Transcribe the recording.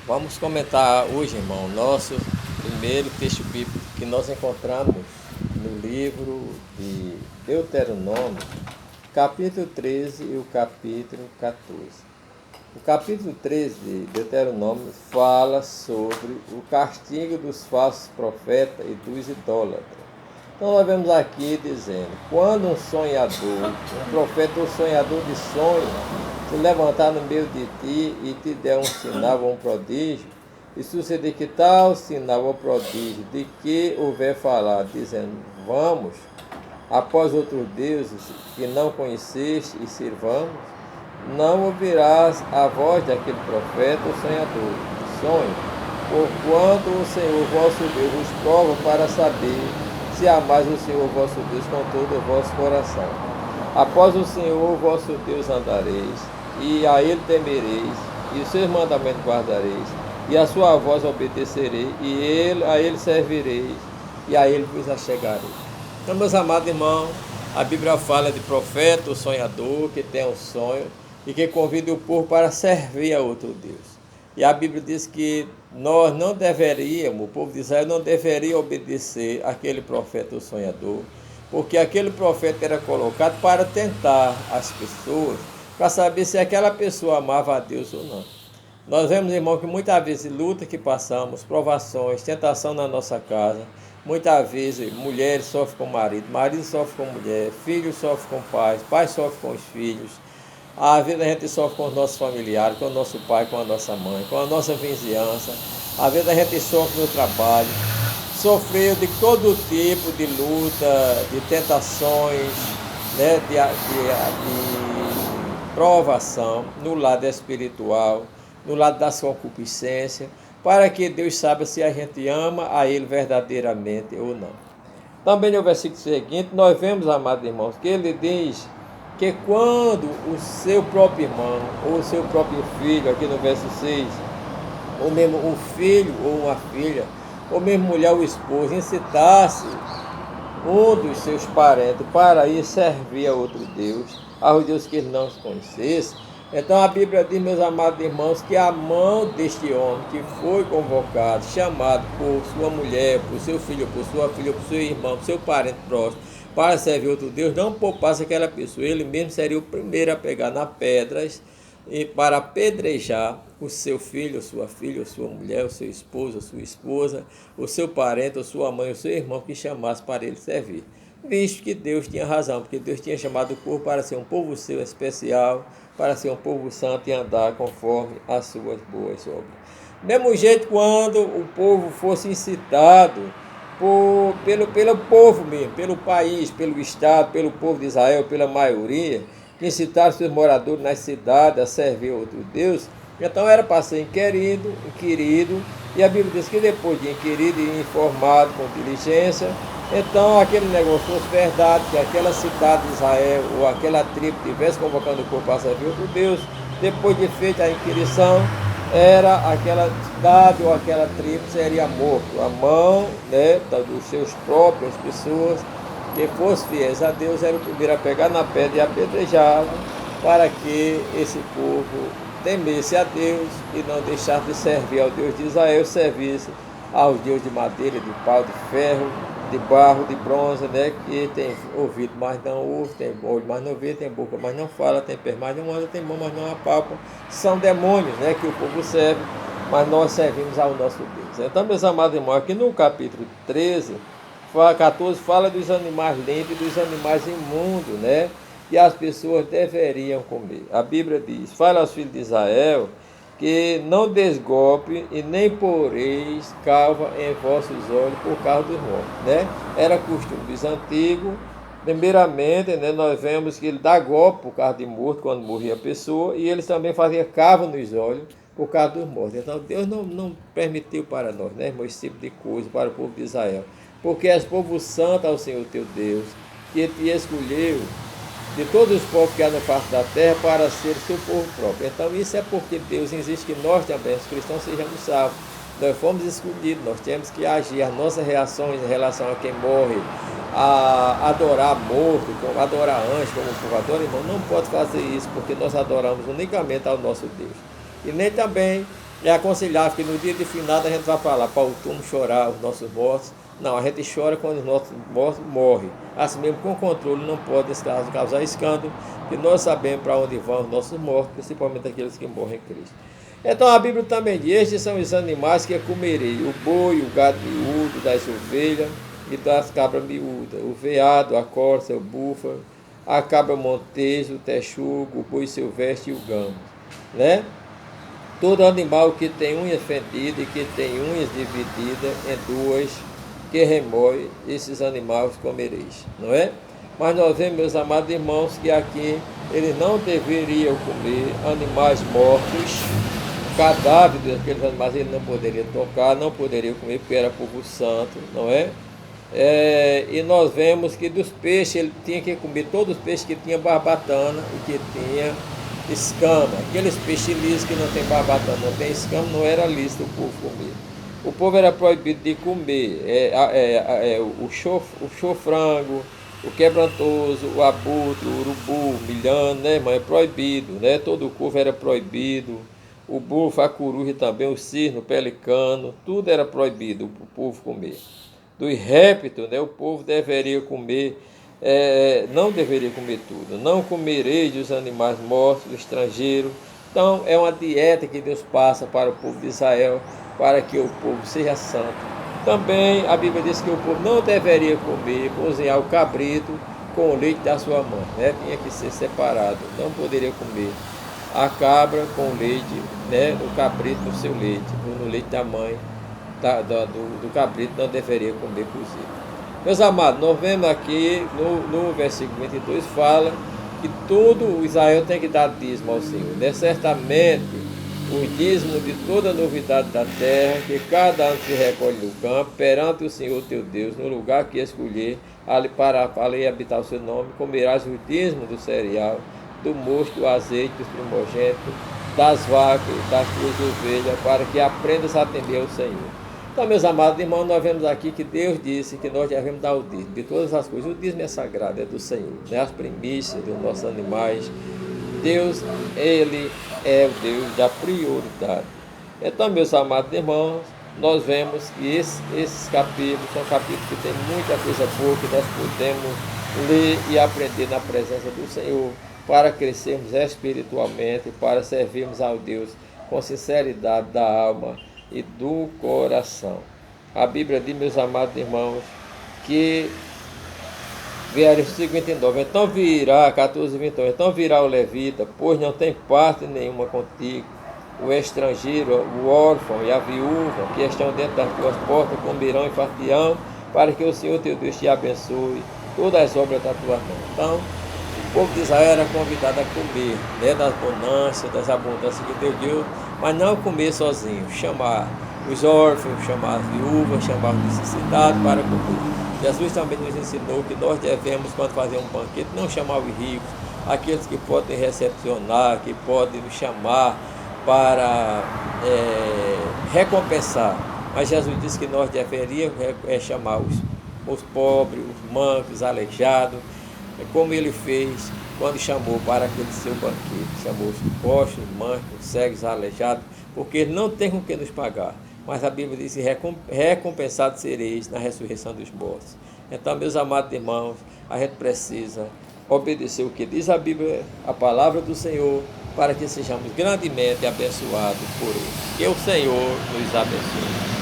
Vamos comentar hoje, irmão, nosso primeiro texto bíblico que nós encontramos no livro de Deuteronômio, capítulo 13 e o capítulo 14. O capítulo 13 de Deuteronômio fala sobre o castigo dos falsos profetas e dos idólatras. Então nós vemos aqui dizendo, quando um sonhador, um profeta ou sonhador de sonho, se levantar no meio de ti e te der um sinal ou um prodígio, e suceder que tal sinal ou prodígio de que houver falar, dizendo, vamos, após outros deuses que não conheceste e sirvamos, não ouvirás a voz daquele profeta ou sonhador de sonho, porquanto o Senhor vosso Deus vos prova para saber se amais o Senhor vosso Deus com todo o vosso coração. Após o Senhor vosso Deus andareis, e a Ele temereis, e os seus mandamentos guardareis, e a sua voz obedecereis, e a Ele servireis, e a Ele vos achegareis. Então, meus amados irmãos, a Bíblia fala de profeta, o sonhador, que tem um sonho, e que convida o povo para servir a outro Deus. E a Bíblia diz que nós não deveríamos, o povo de Israel não deveria obedecer aquele profeta ou sonhador, porque aquele profeta era colocado para tentar as pessoas, para saber se aquela pessoa amava a Deus ou não. Nós vemos, irmão, que muitas vezes luta que passamos, provações, tentação na nossa casa, muitas vezes mulheres sofrem com marido, marido sofre com mulher, filhos sofrem com pais, pais sofrem com os filhos. Às vezes a gente sofre com os nossos familiares, com o nosso pai, com a nossa mãe, com a nossa vizinhança. Às vezes a gente sofre no trabalho. Sofreu de todo tipo de luta, de tentações, né, de provação no lado espiritual, no lado das concupiscências, para que Deus saiba se a gente ama a Ele verdadeiramente ou não. Também no versículo seguinte, nós vemos, amados irmãos, que ele diz que quando o seu próprio irmão, ou o seu próprio filho, aqui no verso 6, ou mesmo um filho ou uma filha, ou mesmo mulher ou esposa, incitasse um dos seus parentes para ir servir a outro Deus, aos deuses que ele não conhecesse, então a Bíblia diz, meus amados irmãos, que a mão deste homem que foi convocado, chamado por sua mulher, por seu filho, por sua filha, por seu irmão, por seu parente próximo, para servir outro Deus, não poupasse aquela pessoa. Ele mesmo seria o primeiro a pegar nas pedras e para apedrejar o seu filho, sua filha, sua mulher, o seu esposo, sua esposa, o seu parente, ou sua mãe, o seu irmão que chamasse para ele servir. Visto que Deus tinha razão, porque Deus tinha chamado o povo para ser um povo seu especial, para ser um povo santo e andar conforme as suas boas obras. Do mesmo jeito, quando o povo fosse incitado pelo povo mesmo, pelo país, pelo Estado, pelo povo de Israel, pela maioria, que incitaram seus moradores nas cidades a servir outro Deus, então era para ser inquirido, e a Bíblia diz que depois de inquirido e informado com diligência, então aquele negócio fosse verdade, que aquela cidade de Israel ou aquela tribo estivesse convocando o povo para servir outro Deus, depois de feita a inquirição, era aquela cidade ou aquela tribo seria morto, a mão, né, dos seus próprias pessoas que fossem fiéis a Deus era o primeiro a pegar na pedra e apedrejá-lo, para que esse povo temesse a Deus e não deixasse de servir ao Deus de Israel, servisse aos deuses de madeira, de pau, de ferro, de barro, de bronze, né, que tem ouvido, mas não ouve, tem olho, mas não vê, tem boca, mas não fala, tem pé, mas não anda, tem mão, mas não apalpa. São demônios, né, que o povo serve, mas nós servimos ao nosso Deus. Então, meus amados irmãos, aqui no capítulo 13, 14, fala dos animais limpos e dos animais imundos, né, que as pessoas deveriam comer. A Bíblia diz, fala aos filhos de Israel, que não desgolpe e nem poreis calva em vossos olhos por causa dos mortos, né? Era costume dos antigos. Primeiramente, né, nós vemos que ele dá golpe por causa de morto, quando morria a pessoa, e eles também faziam cava nos olhos por causa dos mortos. Então Deus não permitiu para nós, né, irmão, esse tipo de coisa para o povo de Israel, porque és povo santo ao Senhor teu Deus, que te escolheu de todos os povos que há no face da terra para ser seu povo próprio. Então isso é porque Deus exige que nós também, os cristãos, sejamos salvos. Nós fomos escolhidos, nós temos que agir, as nossas reações em relação a quem morre, a adorar morto, adorar anjo, como o povo adora, irmão, não pode fazer isso, porque nós adoramos unicamente ao nosso Deus. E nem também é aconselhável que no dia de finado a gente vai para lá, para o túmulo chorar os nossos mortos. Não, a gente chora quando os nossos mortos morrem. Assim mesmo, com controle, não pode, nesse caso, causar escândalo, que nós sabemos para onde vão os nossos mortos, principalmente aqueles que morrem em Cristo. Então a Bíblia também diz: estes são os animais que comerei: o boi, o gado miúdo, das ovelhas e das cabras miúdas, o veado, a corça, o búfalo, a cabra montejo, o texugo, o boi silvestre e o gamo, né? Todo animal que tem unhas fendidas e que tem unhas divididas em duas, que remói, esses animais comereis, não é? Mas nós vemos, meus amados irmãos, que aqui eles não deveriam comer animais mortos, cadáveres daqueles animais, ele não poderia tocar, não poderia comer, porque era povo santo, não é? E nós vemos que dos peixes ele tinha que comer todos os peixes que tinham barbatana e que tinha escama. Aqueles peixes lisos que não tem barbatana, não tem escama, não era lícito o povo comer. O povo era proibido de comer o chofrango, o quebrantoso, o abutre, o urubu, o milhano, né, irmão? É proibido, né? Todo o corvo era proibido. O búfalo, a coruja também, o cisne, o pelicano, tudo era proibido o povo comer. Dos répteis, né, o povo deveria comer, não deveria comer tudo. Não comereis os animais mortos, estrangeiros. Então, é uma dieta que Deus passa para o povo de Israel, para que o povo seja santo. Também a Bíblia diz que o povo não deveria comer, cozinhar o cabrito com o leite da sua mãe, né? Tinha que ser separado, não poderia comer a cabra com leite, né? O cabrito no seu leite, ou no leite da mãe. Do cabrito não deveria comer cozido. Meus amados, nós vemos aqui no versículo 22 fala que todo Israel tem que dar dízimo ao Senhor, né? Certamente o dízimo de toda novidade da terra, que cada ano se recolhe no campo, perante o Senhor teu Deus, no lugar que escolher, ali para ali habitar o seu nome, comerás o dízimo do cereal, do mosto, do azeite, dos primogênitos, das vacas, das tuas ovelhas, para que aprendas a temer ao Senhor. Então, meus amados irmãos, nós vemos aqui que Deus disse que nós devemos dar o dízimo de todas as coisas. O dízimo é sagrado, é do Senhor, né? As primícias dos nossos animais. Deus, Ele é o Deus da prioridade. Então, meus amados irmãos, nós vemos que esses capítulos são capítulos que têm muita coisa boa que nós podemos ler e aprender na presença do Senhor para crescermos espiritualmente, para servirmos ao Deus com sinceridade da alma e do coração. A Bíblia diz, meus amados irmãos, que versículo 29, então virá, 14, 29, então virá o levita, pois não tem parte nenhuma contigo, o estrangeiro, o órfão e a viúva, que estão dentro das tuas portas, comerão e fartião, para que o Senhor teu Deus te abençoe todas as obras da tua mão. Então, o povo de Israel era convidado a comer, né, das bonanças, das abundâncias que Deus deu, mas não comer sozinho, chamar os órfãos, chamar as viúvas, chamar os necessitados para comer. Jesus também nos ensinou que nós devemos, quando fazer um banquete, não chamar os ricos, aqueles que podem recepcionar, que podem nos chamar para recompensar. Mas Jesus disse que nós deveríamos chamar os pobres, os mancos, os aleijados, como ele fez quando chamou para aquele seu banquete. Chamou os coxos, os mancos, os cegos, os aleijados, porque eles não têm com que nos pagar. Mas a Bíblia diz que recompensados sereis na ressurreição dos mortos. Então, meus amados irmãos, a gente precisa obedecer o que diz a Bíblia, a palavra do Senhor, para que sejamos grandemente abençoados por Ele. Que o Senhor nos abençoe.